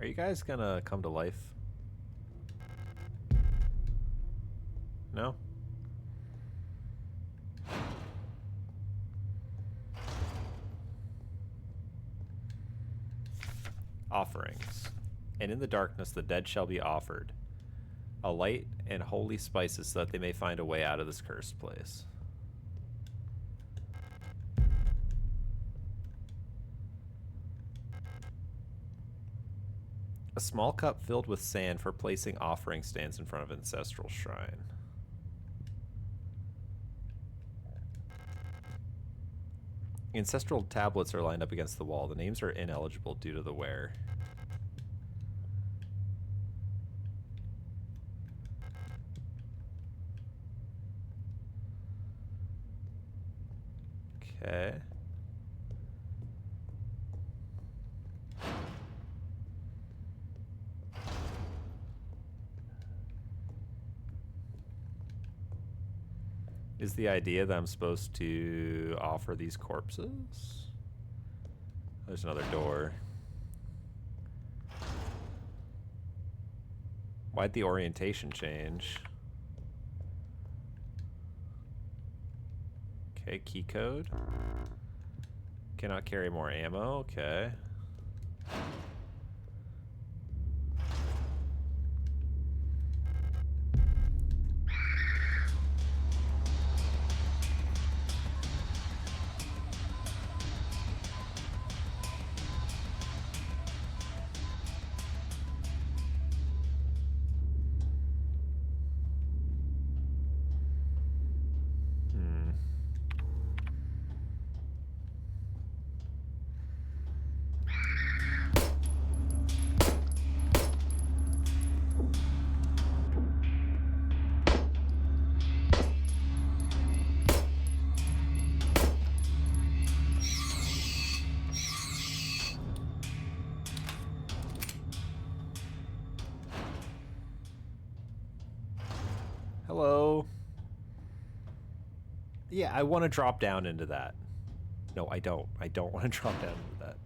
Are you guys gonna come to life? No? Offerings. And in the darkness the dead shall be offered a light and holy spices so that they may find a way out of this cursed place. A small cup filled with sand for placing offering stands in front of an ancestral shrine. Ancestral tablets are lined up against the wall. The names are ineligible due to the wear. Okay. Is the idea that I'm supposed to offer these corpses? There's another door. Why'd the orientation change? Okay, key code. Cannot carry more ammo, okay. Hello. Yeah, I want to drop down into that. No, I don't. I don't want to drop down into that.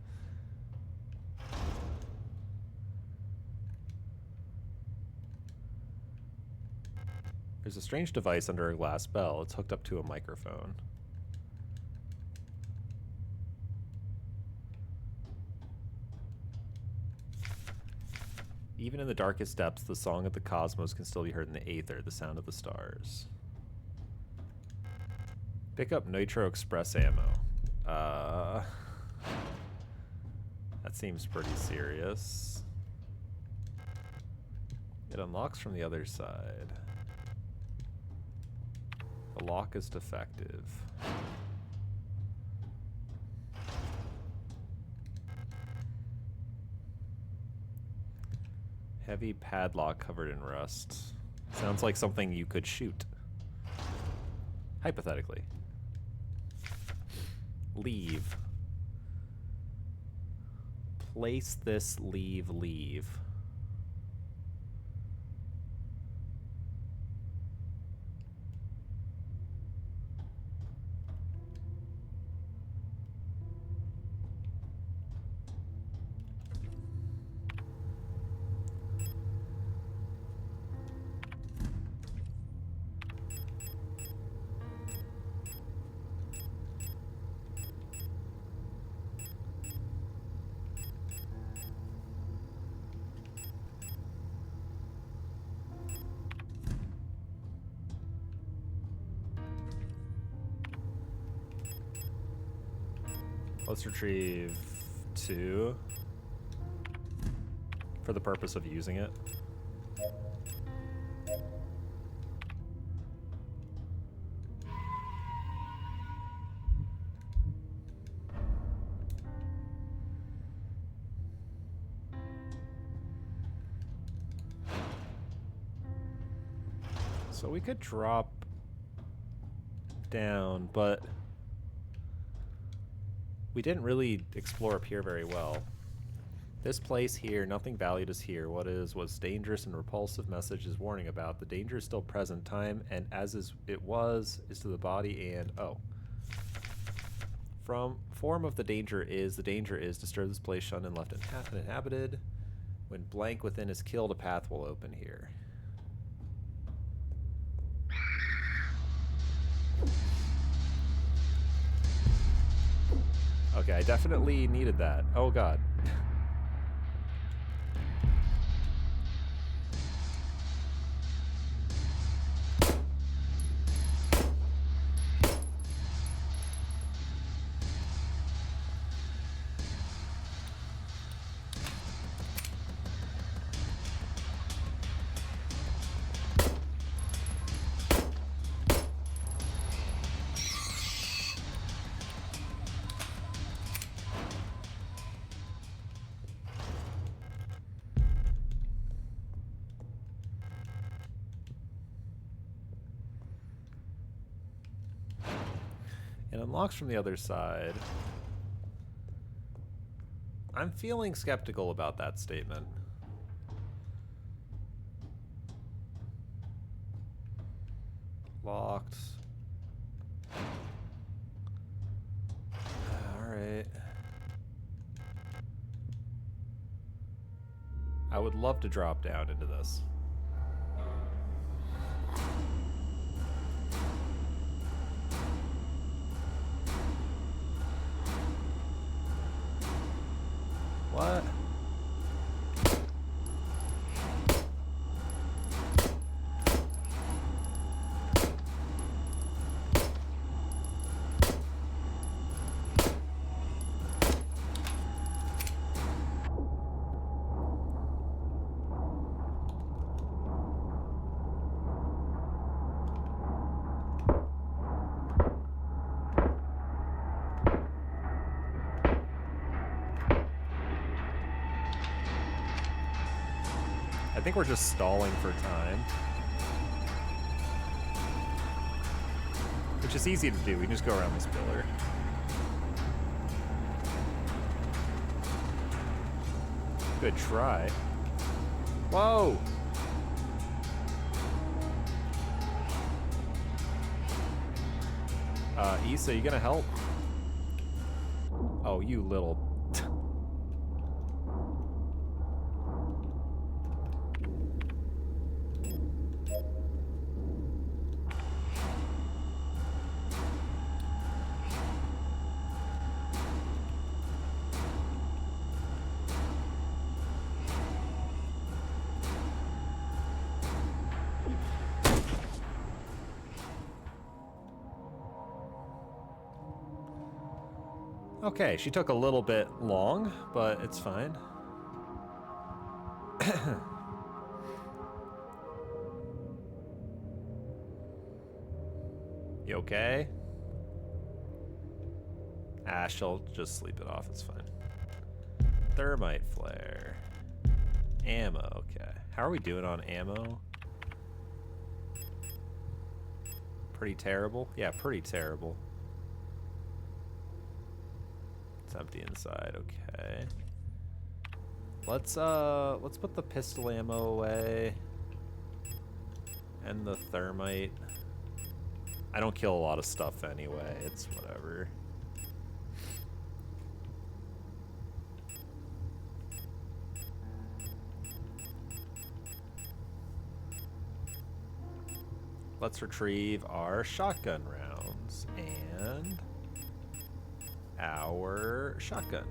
There's a strange device under a glass bell. It's hooked up to a microphone. Even in the darkest depths, the song of the cosmos can still be heard in the aether, the sound of the stars. Pick up Nitro Express ammo. That seems pretty serious. It unlocks from the other side. The lock is defective. Heavy padlock covered in rust. Sounds like something you could shoot. Hypothetically. Leave. Place this, leave, leave. Let's retrieve 2 for the purpose of using it. So we could drop down, but we didn't really explore up here very well. This place here, nothing valued is here. What was dangerous and repulsive message is warning about. The danger is still present. Time and as is is to the body and from form of the danger is disturb this place shunned and left uninhabited. When blank within is killed, a path will open here. Okay, I definitely needed that. Oh god. It unlocks from the other side. I'm feeling skeptical about that statement. Locked. I would love to drop down into this. What? I think we're just stalling for time. Which is easy to do. We can just go around this pillar. Good try. Whoa! Issa, you gonna help? Oh, you little... Okay, she took a little bit long, but it's fine. You okay? Ah, she'll just sleep it off, it's fine. Thermite flare. Ammo, okay. How are we doing on ammo? Pretty terrible? Yeah, pretty terrible. It's empty inside, okay. Let's put the pistol ammo away. And the thermite. I don't kill a lot of stuff anyway, it's whatever. Let's retrieve our shotgun rounds and our shotgun.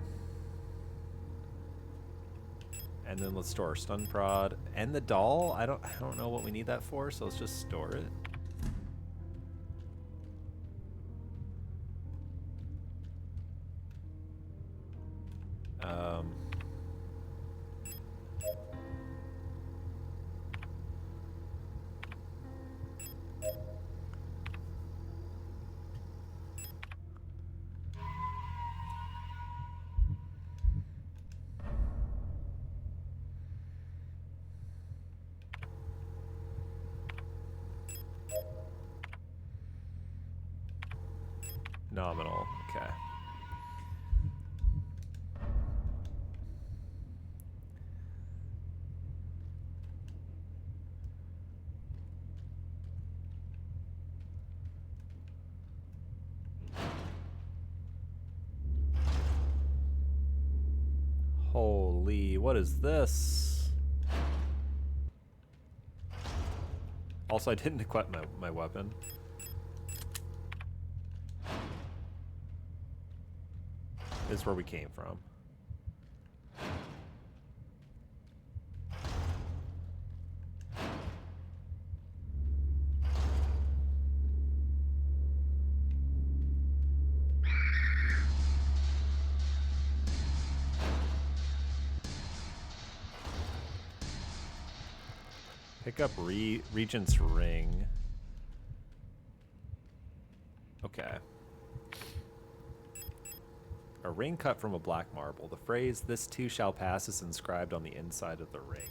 And then let's store our stun prod and the doll. I don't know what we need that for, so let's just store it. Nominal, okay. Holy, what is this? Also, I didn't equip my weapon. This is where we came from. Pick up Regent's Ring. Okay. A ring cut from a black marble. The phrase, "This too shall pass," is inscribed on the inside of the ring.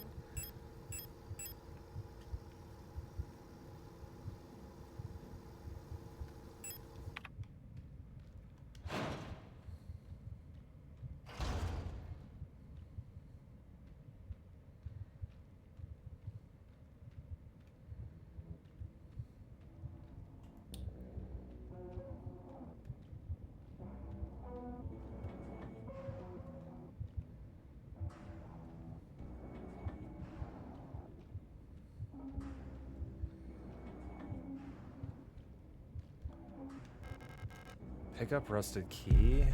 Pick up rusted key.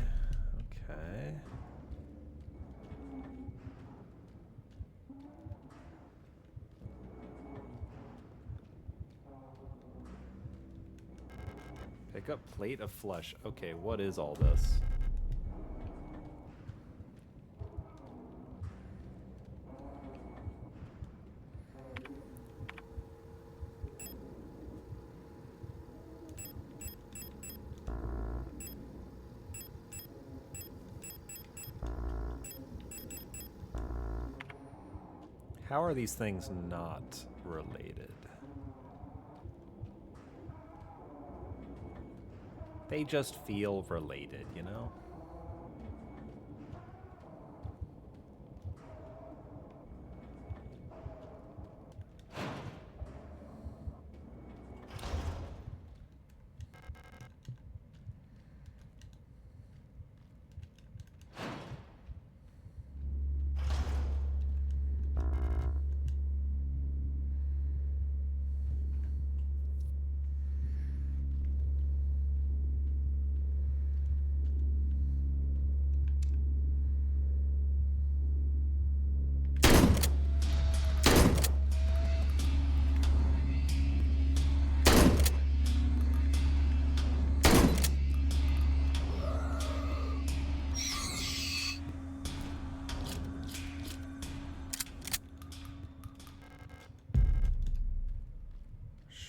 Okay. Pick up plate of flesh. Okay, what is all this? How are these things not related? They just feel related, you know?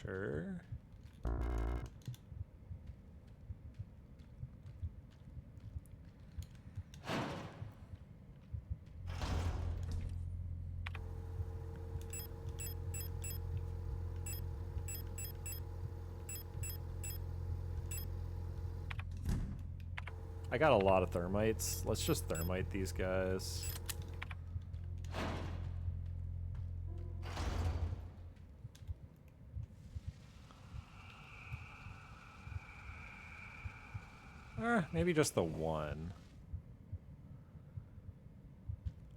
Sure. I got a lot of thermites. Let's just thermite these guys. Maybe just the one.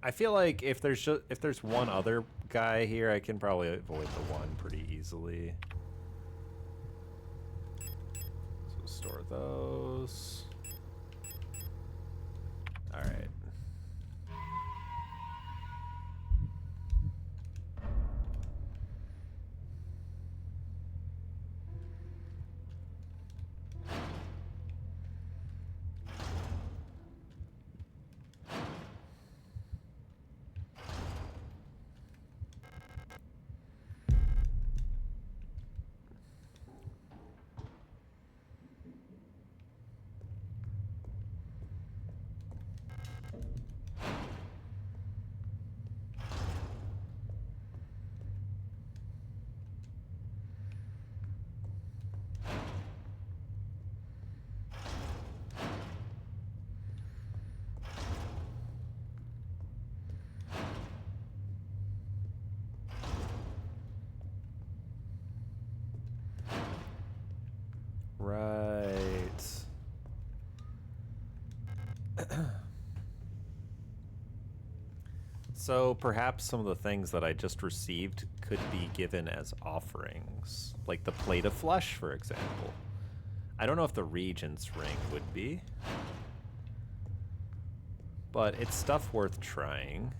I feel like if there's one other guy here, I can probably avoid the one pretty easily. So store those. All right. Right. So perhaps some of the things that I just received could be given as offerings, like the plate of flesh, for example. I don't know if the Regent's ring would be, but it's stuff worth trying.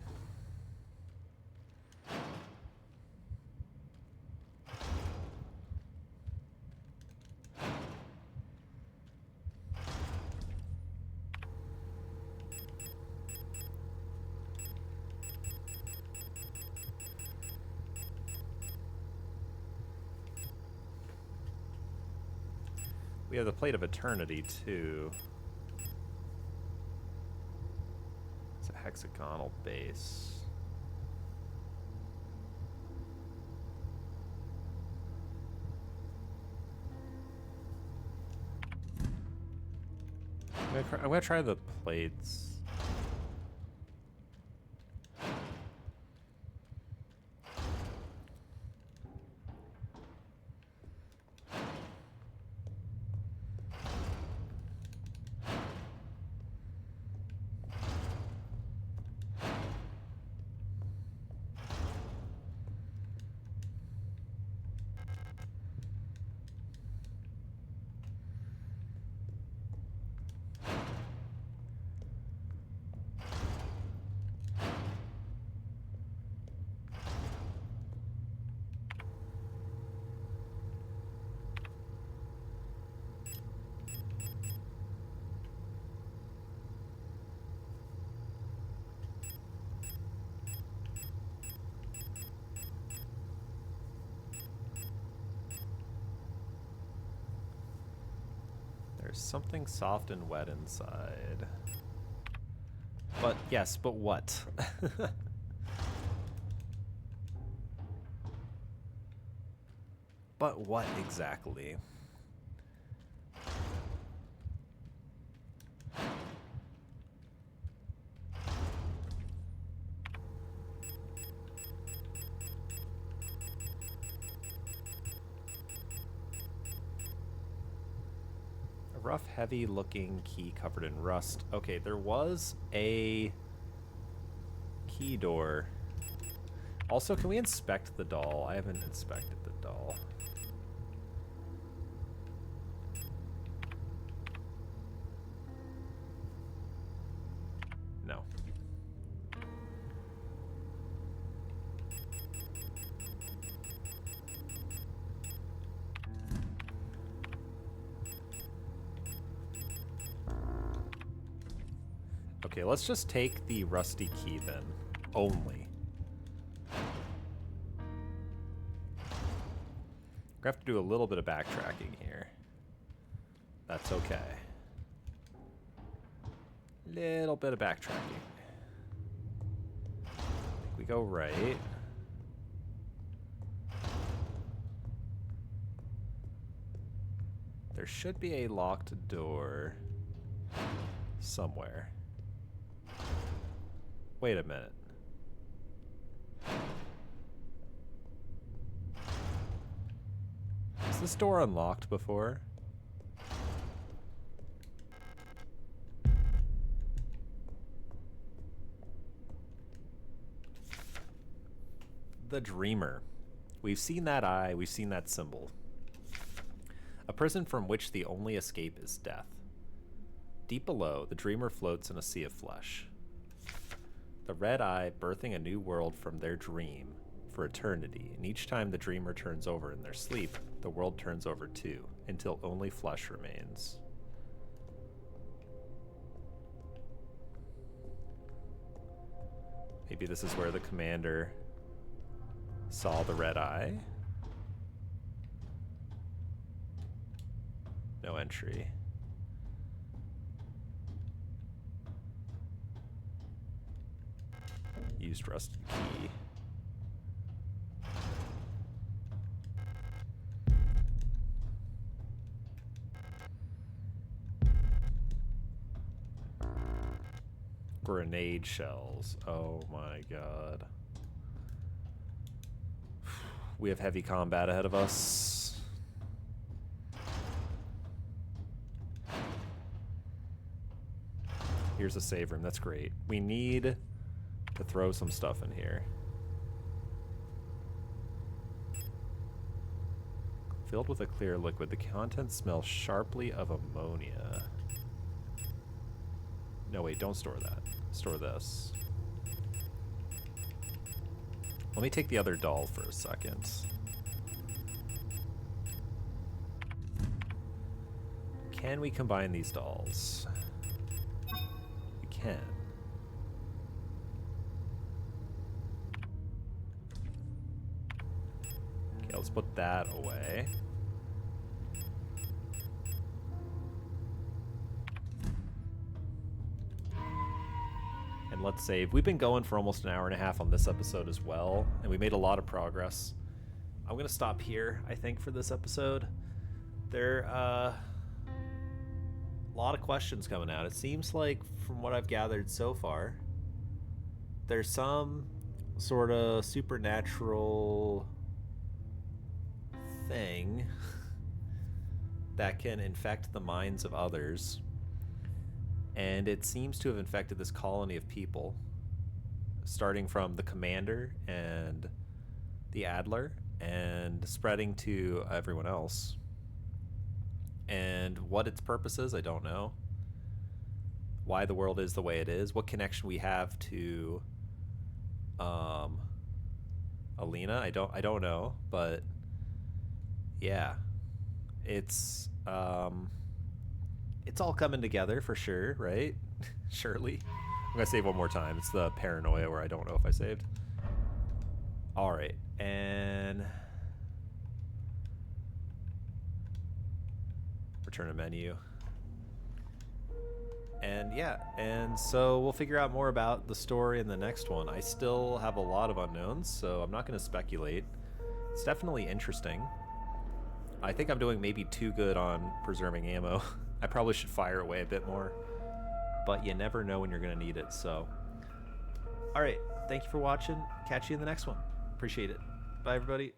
We have the plate of eternity too. It's a hexagonal base. I'm gonna try the plates. There's something soft and wet inside. But, yes, but what? But what exactly? A rough, heavy-looking key covered in rust. Okay, there was a key door. Also, can we inspect the doll? I haven't inspected the doll. No. Okay, let's just take the rusty key then. Only. We have to do a little bit of backtracking here. That's okay. Little bit of backtracking. We go right. There should be a locked door somewhere. Wait a minute. Was this door unlocked before? The Dreamer. We've seen that eye, we've seen that symbol. A prison from which the only escape is death. Deep below, the Dreamer floats in a sea of flesh. The red eye birthing a new world from their dream for eternity, and each time the Dreamer turns over in their sleep, the world turns over too, until only flesh remains. Maybe this is where the commander saw the red eye. No entry. Used rusted key. Grenade shells. Oh my god. We have heavy combat ahead of us. Here's a save room. That's great. We need to throw some stuff in here. Filled with a clear liquid, the contents smell sharply of ammonia. No, wait, don't store that. Store this. Let me take the other doll for a second. Can we combine these dolls? We can. Okay, let's put that away. And let's save. We've been going for almost an hour and a half on this episode as well, and we made a lot of progress. I'm gonna stop here, I think, for this episode. There a lot of questions coming out. It seems like, from what I've gathered so far, there's some sort of supernatural thing that can infect the minds of others, and it seems to have infected this colony of people, starting from the commander and the Adler and spreading to everyone else. And what its purpose is, I don't know. Why the world is the way it is, what connection we have to Alina, I don't know, but yeah, it's all coming together for sure, right? Surely. I'm gonna save one more time. It's the paranoia where I don't know if I saved. All right, and return a menu. And yeah, and so we'll figure out more about the story in the next one. I still have a lot of unknowns, so I'm not going to speculate. It's definitely interesting. I think I'm doing maybe too good on preserving ammo. I probably should fire away a bit more, but you never know when you're going to need it. So, all right, thank you for watching. Catch you in the next one. Appreciate it. Bye, everybody.